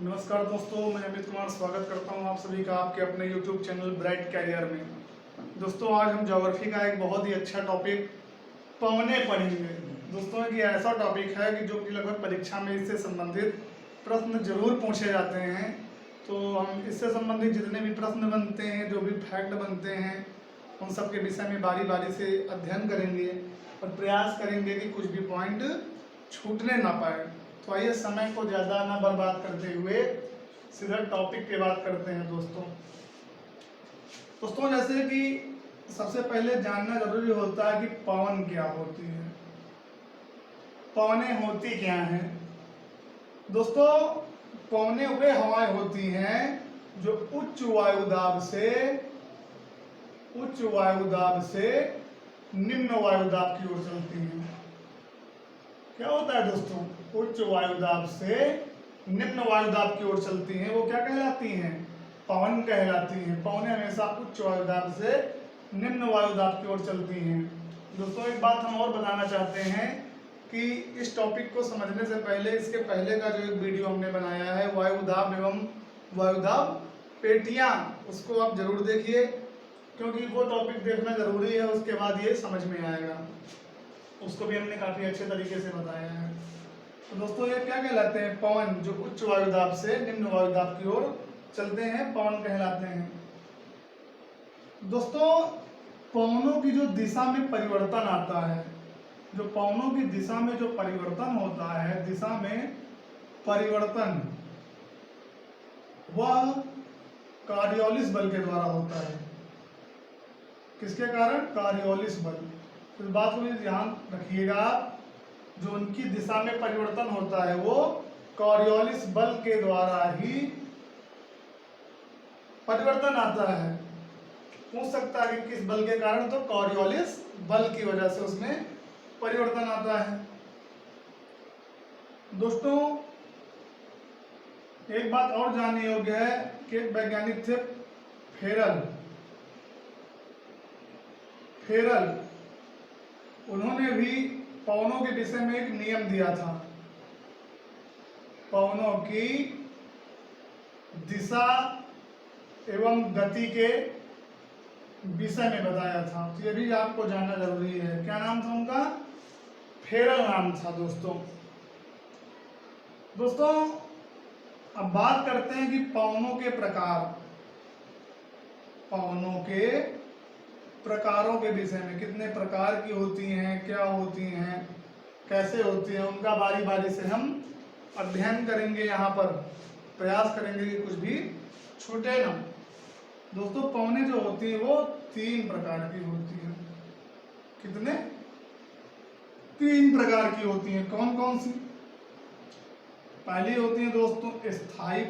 नमस्कार दोस्तों, मैं अमित कुमार स्वागत करता हूं आप सभी का आपके अपने YouTube चैनल ब्राइट कैरियर में। दोस्तों, आज हम ज्योग्राफी का एक बहुत ही अच्छा टॉपिक पवने पढ़ेंगे। दोस्तों, ये ऐसा टॉपिक है कि जो कि लगभग परीक्षा में इससे संबंधित प्रश्न जरूर पूछे जाते हैं। तो हम इससे संबंधित जितने भी प्रश्न बनते हैं, जो भी फैक्ट बनते हैं, उन सब के विषय में बारी बारी से अध्ययन करेंगे और प्रयास करेंगे कि कुछ भी पॉइंट छूटने ना पाए। तो आइए समय को ज़्यादा ना बर्बाद करते हुए सीधा टॉपिक पे बात करते हैं। दोस्तों जैसे कि सबसे पहले जानना जरूरी होता है कि पवन क्या होती है, पवनें होती क्या हैं। दोस्तों, पवनें वे हवाएं होती हैं जो उच्च वायुदाब से निम्न वायुदाब की ओर चलती हैं। क्या होता है दोस्तों? उच्च वायुदाब से निम्न वायुदाब की ओर चलती हैं, वो क्या कहलाती हैं? पवन कहलाती हैं। पवनें हमेशा उच्च वायुदाब से निम्न वायुदाब की ओर चलती हैं। दोस्तों, एक बात हम और बताना चाहते हैं कि इस टॉपिक को समझने से पहले, इसके पहले का जो एक वीडियो हमने बनाया है वायुदाब एवं वायुदाब पेटियां, उसको आप जरूर देखिए, क्योंकि वो टॉपिक देखना जरूरी है, उसके बाद ये समझ में आएगा। उसको भी हमने काफी अच्छे तरीके से बताया है। तो दोस्तों, ये क्या कहलाते हैं? पवन, जो उच्च वायुदाब से निम्न वायुदाब की ओर चलते हैं, पवन कहलाते हैं। दोस्तों, पवनों की जो दिशा में परिवर्तन आता है, जो पवनों की दिशा में जो परिवर्तन होता है, दिशा में परिवर्तन, वह कॉरियोलिस बल के द्वारा होता है। किसके कारण? कॉरियोलिस बल। इस बात को भी ध्यान रखिएगा, जो उनकी दिशा में परिवर्तन होता है वो कॉरियोलिस बल के द्वारा ही परिवर्तन आता है। पूछ सकता है कि किस बल के कारण, तो कॉरियोलिस बल की वजह से उसमें परिवर्तन आता है। दोस्तों, एक बात और जानने योग्य है कि एक वैज्ञानिक थे फेरल, उन्होंने भी पवनों के विषय में एक नियम दिया था। पवनों की दिशा एवं गति के विषय में बताया था। तो ये भी आपको जानना जरूरी है। क्या नाम था उनका? फेरल नाम था। दोस्तों अब बात करते हैं कि पवनों के प्रकारों के विषय में। कितने प्रकार की होती हैं, क्या होती हैं, कैसे होती हैं, उनका बारी बारी से हम अध्ययन करेंगे। यहाँ पर प्रयास करेंगे कि कुछ भी छूटे ना। दोस्तों, पवनें जो होती हैं वो 3 प्रकार की होती हैं। कितने? 3 प्रकार की होती हैं। कौन कौन सी? पहली होती है दोस्तों स्थायी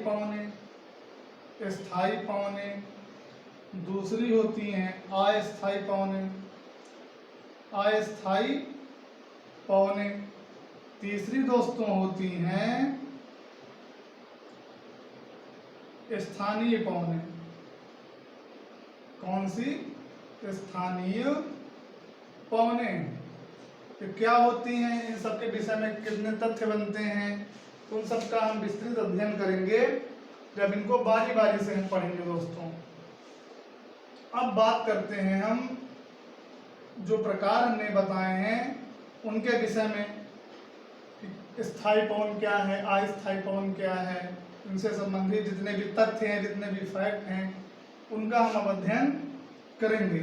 पवनें, दूसरी होती हैं अस्थायी पवनें, तीसरी दोस्तों होती हैं स्थानीय पवनें। कौन सी? स्थानीय पवनें। तो क्या होती हैं, इन सब के विषय में कितने तथ्य बनते हैं, उन सब का हम विस्तृत अध्ययन करेंगे जब इनको बारी बारी से हम पढ़ेंगे। दोस्तों, अब बात करते हैं हम जो प्रकार हमने बताए हैं उनके विषय में। स्थायी पवन क्या है, अस्थायी पवन क्या है, इनसे संबंधित जितने भी तथ्य हैं, जितने भी फैक्ट हैं, उनका हम अध्ययन करेंगे।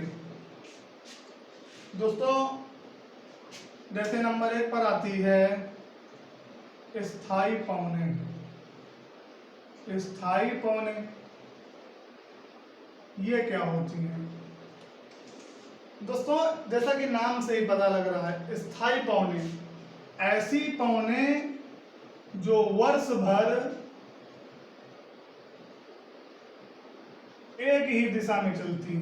दोस्तों, जैसे नंबर 1 पर आती है स्थायी पवनें। स्थायी पवनें ये क्या होती हैं? दोस्तों, जैसा कि नाम से ही पता लग रहा है, स्थायी पवनें ऐसी पवनें जो वर्ष भर एक ही दिशा में चलती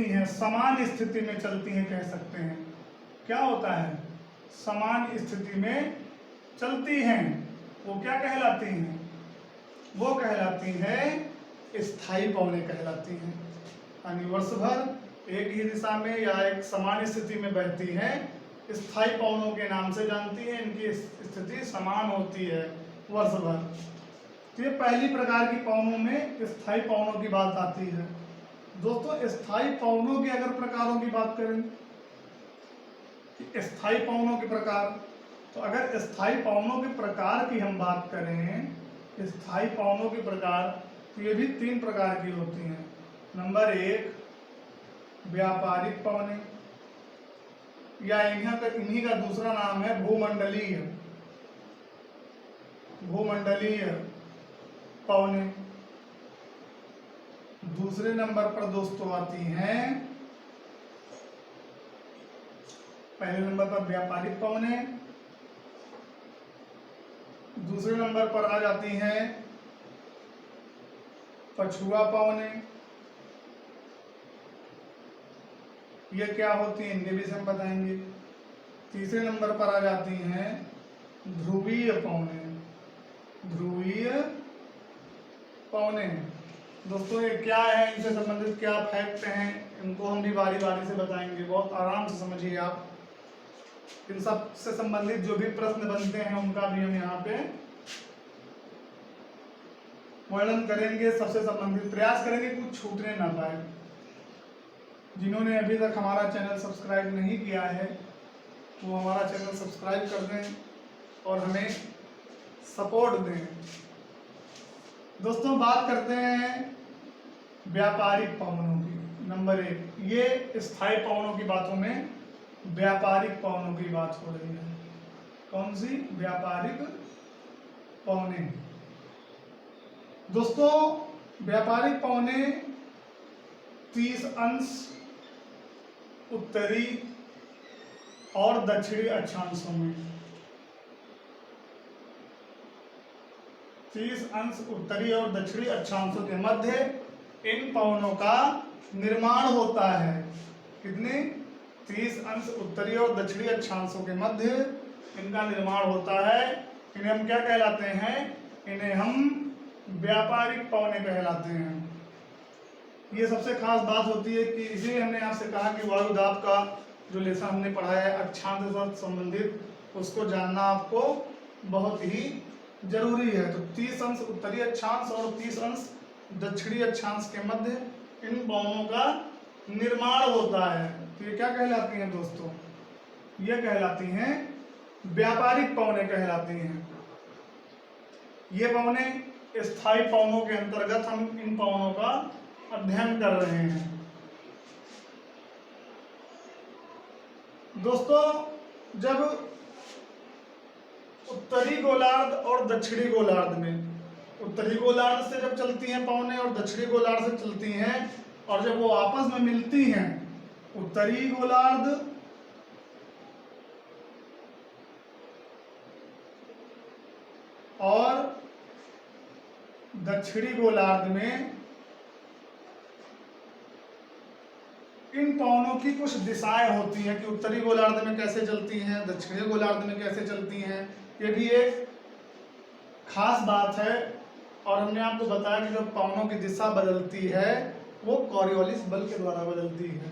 हैं, समान स्थिति में चलती हैं, कह सकते हैं। क्या होता है? समान स्थिति में चलती हैं। वो क्या कहलाती हैं? वो कहलाती हैं स्थायी पवनें कहलाती हैं। यानी वर्ष भर एक ही दिशा में या एक समान स्थिति में बहती हैं, स्थायी पवनों के नाम से जानती हैं। इनकी स्थिति समान होती है वर्ष भर। तो ये पहली प्रकार की पवनों में स्थायी पवनों की बात आती है। दोस्तों स्थायी पवनों के अगर प्रकारों की बात करें, स्थायी पवनों के प्रकार, तो अगर स्थायी पवनों के प्रकार की हम बात करें, स्थायी पवनों के प्रकार, तो ये भी 3 प्रकार की होती हैं। नंबर 1 व्यापारिक पवनें, या इन्हीं का दूसरा नाम है भूमंडलीय पवनें। दूसरे नंबर पर दोस्तों आती हैं, पहले नंबर पर व्यापारिक पवनें, दूसरे नंबर पर आ जाती हैं पछुआ पवनें। ये क्या होती हैं इनके विषय में बताएंगे। तीसरे नंबर पर आ जाती हैं ध्रुवीय पवनें। दोस्तों ये क्या है, इनसे संबंधित क्या फैक्ट हैं, इनको हम भी बारी बारी से बताएंगे। बहुत आराम से समझिए आप। इन सब से संबंधित जो भी प्रश्न बनते हैं उनका भी हम यहाँ पे वर्णन करेंगे। सबसे संबंधित प्रयास करेंगे कुछ छूटने ना पाए। जिन्होंने अभी तक हमारा चैनल सब्सक्राइब नहीं किया है वो हमारा चैनल सब्सक्राइब कर दें और हमें सपोर्ट दें। दोस्तों बात करते हैं व्यापारिक पवनों की। नंबर 1, ये स्थायी पवनों की बातों में व्यापारिक पवनों की बात हो रही है। कौन सी? व्यापारिक पवनें। दोस्तों व्यापारिक पवनें 30 अंश उत्तरी और दक्षिणी अक्षांशों में, 30 अंश उत्तरी और दक्षिणी अक्षांशों के मध्य इन पवनों का निर्माण होता है। कितने? 30 अंश उत्तरी और दक्षिणी अक्षांशों के मध्य इनका निर्माण होता है। इन्हें हम क्या कहलाते हैं? इन्हें हम व्यापारिक पवनें कहलाते हैं। ये सबसे खास बात होती है कि इसीलिए हमने आपसे कहा कि वायुदाब का जो लेसन हमने पढ़ा है अक्षांश से संबंधित, उसको जानना आपको बहुत ही जरूरी है। तो 30 अंश उत्तरी अक्षांश और 30 अंश दक्षिणी अक्षांश के मध्य इन पवनों का निर्माण होता है। तो ये क्या कहलाती हैं दोस्तों? ये कहलाती हैं व्यापारिक पवनें कहलाती हैं। ये पवनें स्थायी पवनों के अंतर्गत हम इन पवनों का अध्ययन कर रहे हैं। दोस्तों जब उत्तरी गोलार्ध और दक्षिणी गोलार्ध में, उत्तरी गोलार्ध से जब चलती हैं पवनें और दक्षिणी गोलार्ध से चलती हैं, और जब वो आपस में मिलती हैं, उत्तरी गोलार्ध और दक्षिणी गोलार्ध में, इन पवनों की कुछ दिशाएं होती हैं कि उत्तरी गोलार्ध में कैसे चलती हैं, दक्षिणी गोलार्ध में कैसे चलती हैं। ये भी एक खास बात है। और हमने आपको बताया कि जब पवनों की दिशा बदलती है वो कॉरियोलिस बल के द्वारा बदलती है।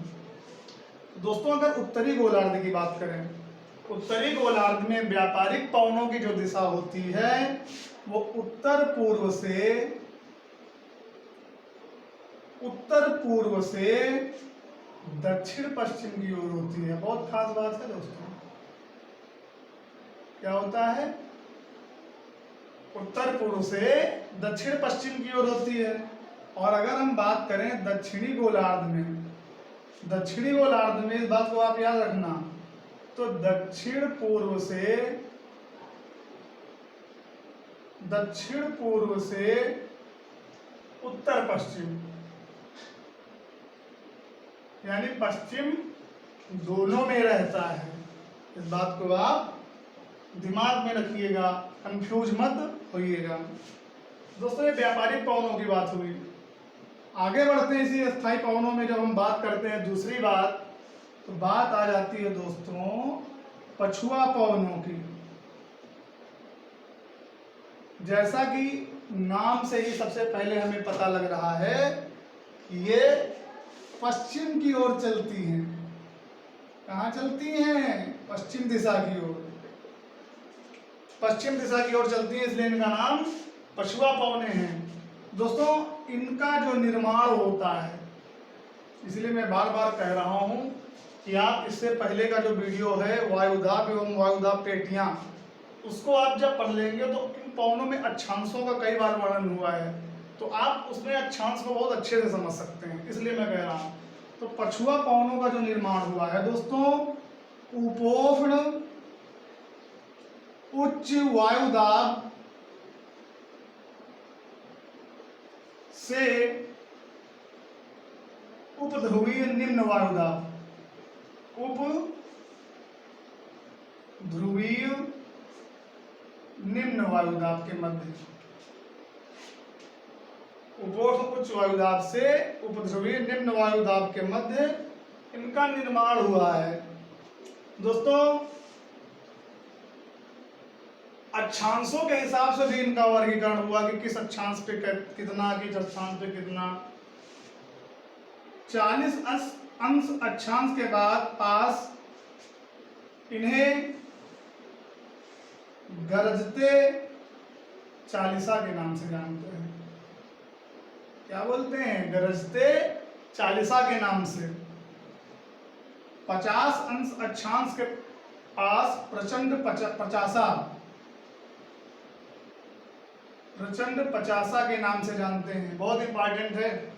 दोस्तों अगर उत्तरी गोलार्ध की बात करें, उत्तरी गोलार्ध में व्यापारिक पवनों की जो दिशा होती है वो उत्तर पूर्व से दक्षिण पश्चिम की ओर होती है। बहुत खास बात है दोस्तों। क्या होता है? उत्तर पूर्व से दक्षिण पश्चिम की ओर होती है। और अगर हम बात करें दक्षिणी गोलार्ध में, दक्षिणी गोलार्ध में इस बात को आप याद रखना, तो दक्षिण पूर्व से उत्तर पश्चिम, यानी पश्चिम दोनों में रहता है। इस बात को आप दिमाग में रखिएगा, कंफ्यूज मत होइएगा। दोस्तों ये व्यापारिक पवनों की बात हुई। आगे बढ़ते हैं इसी स्थायी पवनों में। जब हम बात करते हैं दूसरी बात, तो बात आ जाती है दोस्तों पछुआ पवनों की। जैसा कि नाम से ही सबसे पहले हमें पता लग रहा है कि ये पश्चिम की ओर चलती हैं। कहाँ चलती हैं? पश्चिम दिशा की ओर। पश्चिम दिशा की ओर चलती हैं, इसलिए इनका नाम पछुआ पवने हैं। दोस्तों इनका जो निर्माण होता है, इसलिए मैं बार बार कह रहा हूं कि आप इससे पहले का जो वीडियो है वायुदाब एवं वायुदाब पेटियां, उसको आप जब पढ़ लेंगे तो इन पवनों में अक्षांशों का कई बार वर्णन हुआ है, तो आप उसमें अक्षांश को बहुत अच्छे से समझ सकते हैं, इसलिए मैं कह रहा हूं। तो पछुआ पवनों का जो निर्माण हुआ है दोस्तों, उपोष्ण उच्च वायुदाब से उपध्रुवीय निम्न वायुदाब, उप ध्रुवीय निम्न वायुदाब के मध्य, उपोष्ण उच्च वायुदाब से उपध्रुवीय निम्न वायुदाब के मध्य इनका निर्माण हुआ है। दोस्तों अक्षांशों के हिसाब से भी इनका वर्गीकरण हुआ कि किस अक्षांश पे कितना, किस अक्षांश पे कितना। 40 अंश अक्षांश के बाद पास इन्हें गरजते चालीसा के नाम से जानते हैं। क्या बोलते हैं? गरजते चालीसा के नाम से। 50 अंश अक्षांश के पास प्रचंड पचासा के नाम से जानते हैं, बहुत इंपॉर्टेंट है।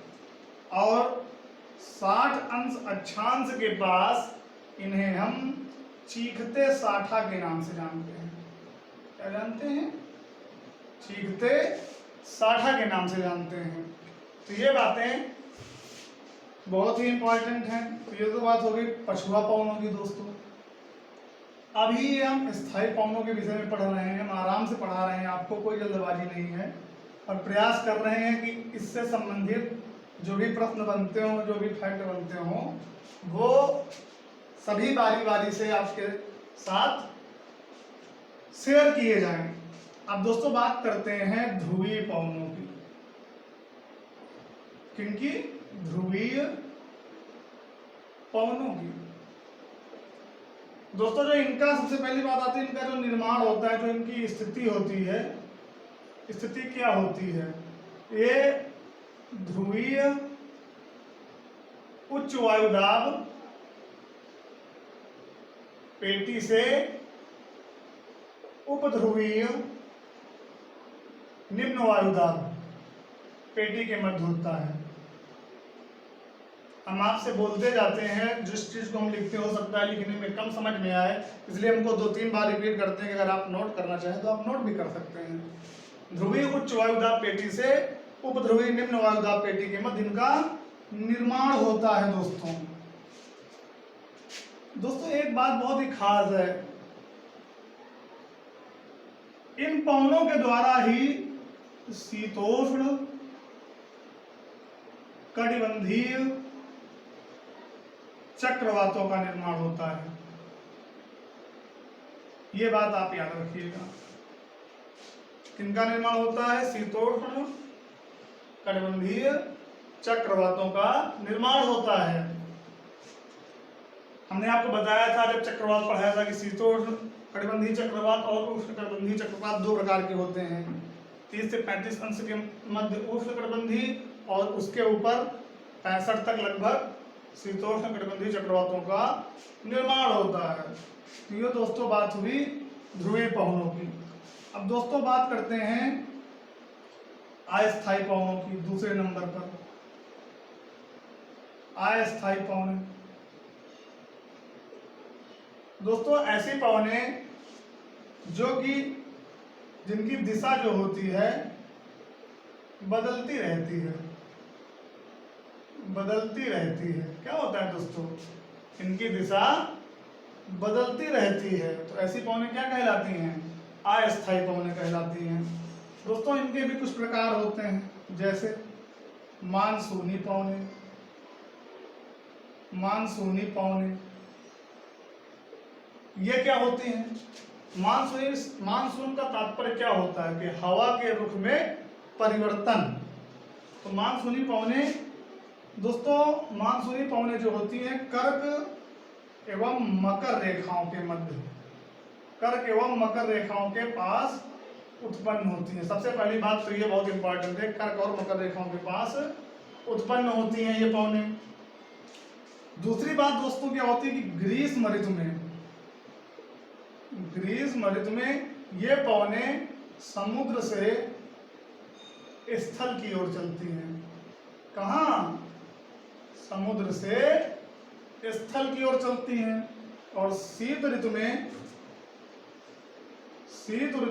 और 60 अंश अक्षांश के पास इन्हें हम चीखते साठा के नाम से जानते हैं। क्या जानते हैं? चीखते साठा के नाम से जानते हैं। तो ये बातें बहुत ही इंपॉर्टेंट हैं। तो ये तो बात हो गई पछुआ पवनों की। दोस्तों अभी हम स्थायी पवनों के विषय में पढ़ रहे हैं, हम आराम से पढ़ा रहे हैं, आपको कोई जल्दबाजी नहीं है, और प्रयास कर रहे हैं कि इससे संबंधित जो भी प्रश्न बनते हों, जो भी फैक्ट बनते हों, वो सभी बारी बारी से आपके साथ शेयर किए जाएं। अब दोस्तों बात करते हैं ध्रुवीय पवनों की। किनकी? ध्रुवीय पवनों की। दोस्तों जो इनका सबसे पहली बात आती है, इनका जो निर्माण होता है, जो इनकी स्थिति होती है, स्थिति क्या होती है? ये ध्रुवीय उच्च वायुदाब पेटी से उपध्रुवीय निम्न वायुदाब पेटी के मध्य होता है। हम आपसे बोलते जाते हैं, जिस चीज को हम लिखते हो सकता है लिखने में कम समझ में आए, इसलिए हमको 2-3 बार रिपीट करते हैं कि अगर आप नोट करना चाहें तो आप नोट भी कर सकते हैं। ध्रुवीय उच्च वायुदाब पेटी से उपध्रुवीय निम्न वायुदाब पेटी के मध्य इनका निर्माण होता है। दोस्तों एक बात बहुत ही खास है, इन पवनों के द्वारा ही शीतोष्ण कटिबंधीय चक्रवातों का निर्माण होता है। ये बात आप याद रखिएगा। किनका निर्माण होता है? शीतोष्ण कटिबंधीय चक्रवातों का निर्माण होता है। हमने आपको बताया था जब चक्रवात पढ़ाया था कि शीतोष्ण कटिबंधीय चक्रवात और उष्ण कटिबंधीय चक्रवात 2 प्रकार के होते हैं। 30 से 35 अंश के मध्य उष्ण कटिबंधीय और उसके ऊपर 65 तक लगभग शीतोष्ण कटिबंधीय चक्रवातों का निर्माण होता है। तो ये दोस्तों बात हुई ध्रुवीय पवनों की। अब दोस्तों बात करते हैं अस्थायी पवनों की। दूसरे नंबर पर अस्थायी पवनें। दोस्तों ऐसी पवनें जो कि जिनकी दिशा जो होती है बदलती रहती है, बदलती रहती है। क्या होता है दोस्तों? इनकी दिशा बदलती रहती है। तो ऐसी पवनें क्या कहलाती हैं? अस्थायी पवनें कहलाती हैं। दोस्तों इनके भी कुछ प्रकार होते हैं, जैसे मानसूनी पवनें। मानसूनी पवनें ये क्या होती हैं? मानसून का तात्पर्य क्या होता है? कि हवा के रुख में परिवर्तन। तो मानसूनी पवनें, दोस्तों मानसूनी पवनें जो होती हैं कर्क एवं मकर रेखाओं के मध्य, कर्क एवं मकर रेखाओं के पास उत्पन्न होती है। सबसे पहली बात तो ये बहुत इंपॉर्टेंट है, कर्क और मकर रेखाओं के पास उत्पन्न होती हैं ये पौने। दूसरी बात दोस्तों क्या होती है कि ग्रीष्म ऋतु में ये पौने समुद्र से स्थल की ओर चलती हैं। कहाँ? समुद्र से स्थल की ओर चलती हैं। और शीत ऋतु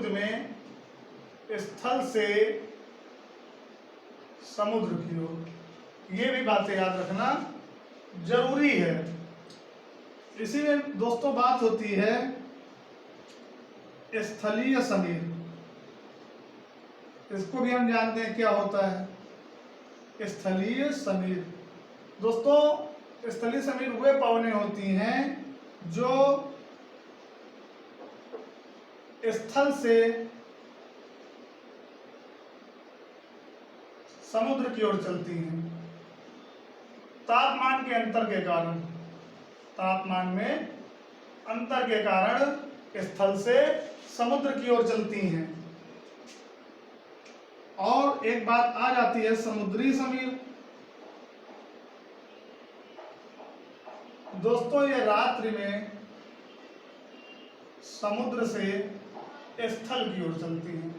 में स्थल से समुद्र की ओर। ये भी बातें याद रखना जरूरी है। इसी में दोस्तों बात होती है स्थलीय समीर। इसको भी हम जानते हैं क्या होता है स्थलीय समीर। दोस्तों स्थलीय समीर वे पवनें होती हैं जो स्थल से समुद्र की ओर चलती हैं। तापमान के अंतर के कारण, तापमान में अंतर के कारण स्थल से समुद्र की ओर चलती हैं। और एक बात आ जाती है समुद्री समीर। दोस्तों ये रात्रि में समुद्र से स्थल की ओर चलती हैं।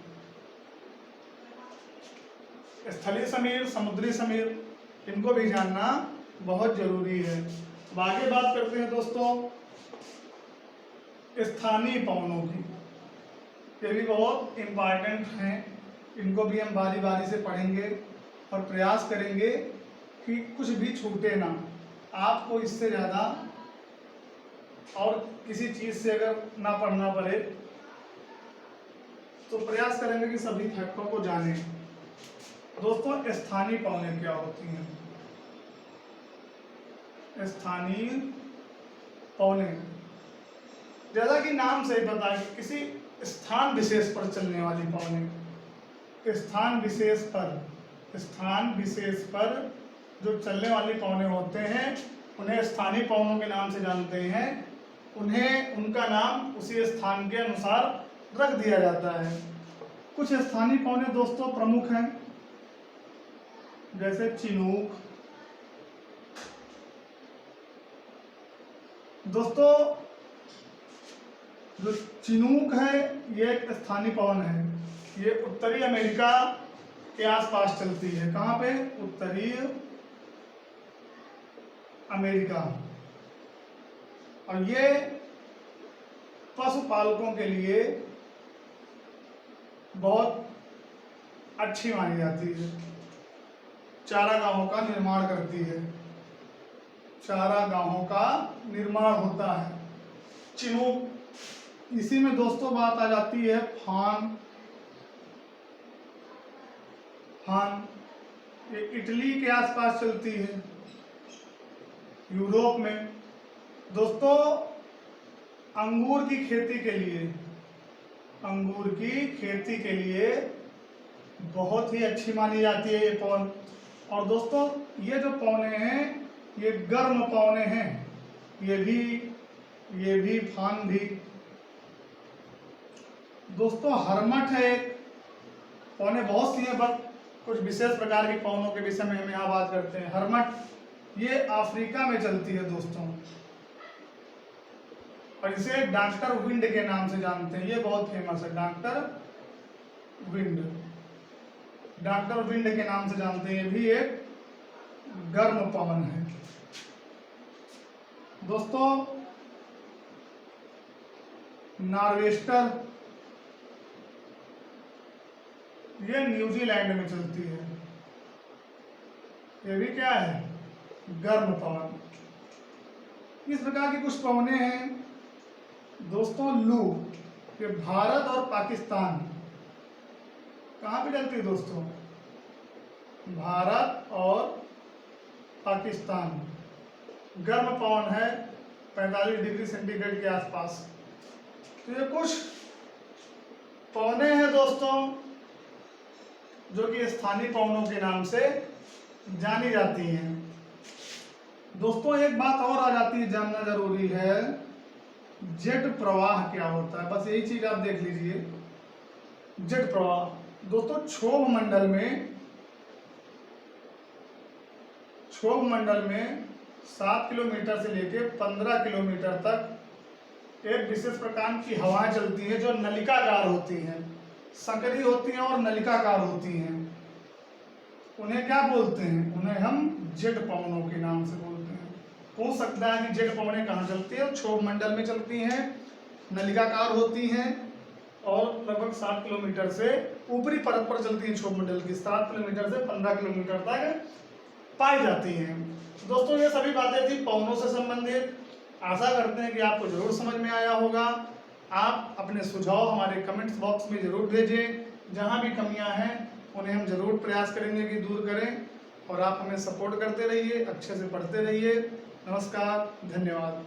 स्थलीय समीर, समुद्री समीर, इनको भी जानना बहुत जरूरी है। अब आगे बात करते हैं दोस्तों स्थानीय पवनों की। ये भी बहुत इम्पॉर्टेंट हैं, इनको भी हम बारी बारी से पढ़ेंगे और प्रयास करेंगे कि कुछ भी छूटे ना। आपको इससे ज़्यादा और किसी चीज़ से अगर ना पढ़ना पड़े तो प्रयास करेंगे कि सभी फैक्टों को जानें। दोस्तों स्थानीय पवनें क्या होती हैं? स्थानीय पवनें जैसा कि नाम से ही पता है किसी स्थान विशेष पर चलने वाली पवनें। स्थान विशेष पर जो चलने वाली पवनें होते हैं उन्हें स्थानीय पवनों के नाम से जानते हैं। उन्हें उनका नाम उसी स्थान के अनुसार रख दिया जाता है। कुछ स्थानीय पवनें दोस्तों प्रमुख हैं, जैसे चिनूक। दोस्तों जो चिनूक है ये एक स्थानीय पवन है। ये उत्तरी अमेरिका के आसपास चलती है। कहाँ पे? उत्तरी अमेरिका। और ये पशुपालकों के लिए बहुत अच्छी मानी जाती है। चारागाहों का निर्माण करती है। चारागाहों का निर्माण होता है चिनूक। इसी में दोस्तों बात आ जाती है फान। ये इटली के आसपास चलती है, यूरोप में। दोस्तों अंगूर की खेती के लिए बहुत ही अच्छी मानी जाती है ये पवन। और दोस्तों ये जो पवने हैं ये गर्म पवने हैं। ये भी फान भी। दोस्तों हरमट है एक। पवने बहुत सी हैं पर कुछ विशेष प्रकार की पवनों के विषय में हम यहाँ बात करते हैं। हरमट ये अफ्रीका में चलती है दोस्तों, और इसे डॉक्टर विंड के नाम से जानते हैं। ये बहुत फेमस है, डॉक्टर विंड के नाम से जानते हैं। ये भी एक गर्म पवन है। दोस्तों नॉर्वेस्टर ये न्यूजीलैंड में चलती है। ये भी क्या है? गर्म पवन। इस प्रकार की कुछ पवनें हैं। दोस्तों लू ये भारत और पाकिस्तान, कहाँ पे चलती है दोस्तों? भारत और पाकिस्तान। गर्म पवन है 45 डिग्री सेंटीग्रेड के आसपास। तो ये कुछ पवनें हैं दोस्तों जो कि स्थानीय पवनों के नाम से जानी जाती हैं। दोस्तों एक बात और आ जाती है, जानना जरूरी है, जेट प्रवाह क्या होता है, बस यही चीज आप देख लीजिए। जेट प्रवाह दोस्तों क्षोभ मंडल में 7 किलोमीटर से लेकर 15 किलोमीटर तक एक विशेष प्रकार की हवाएं चलती हैं जो नलिकाकार होती हैं, संकरी होती हैं और नलिकाकार होती हैं। उन्हें क्या बोलते हैं? उन्हें हम जेट पवनों के नाम से बोलते हैं। हो सकता है कि जेट पवनें कहाँ चलती है? क्षोभ मंडल में चलती हैं, नलिकाकार होती हैं और लगभग 7 किलोमीटर से ऊपरी परत पर चलती हैं। क्षोभ मंडल की 7 किलोमीटर से 15 किलोमीटर तक पाई जाती हैं। दोस्तों ये सभी बातें थी पवनों से संबंधित। आशा करते हैं कि आपको जरूर समझ में आया होगा। आप अपने सुझाव हमारे कमेंट्स बॉक्स में जरूर भेजें। जहां भी कमियां हैं उन्हें हम जरूर प्रयास करेंगे कि दूर करें, और आप हमें सपोर्ट करते रहिए, अच्छे से पढ़ते रहिए। नमस्कार, धन्यवाद।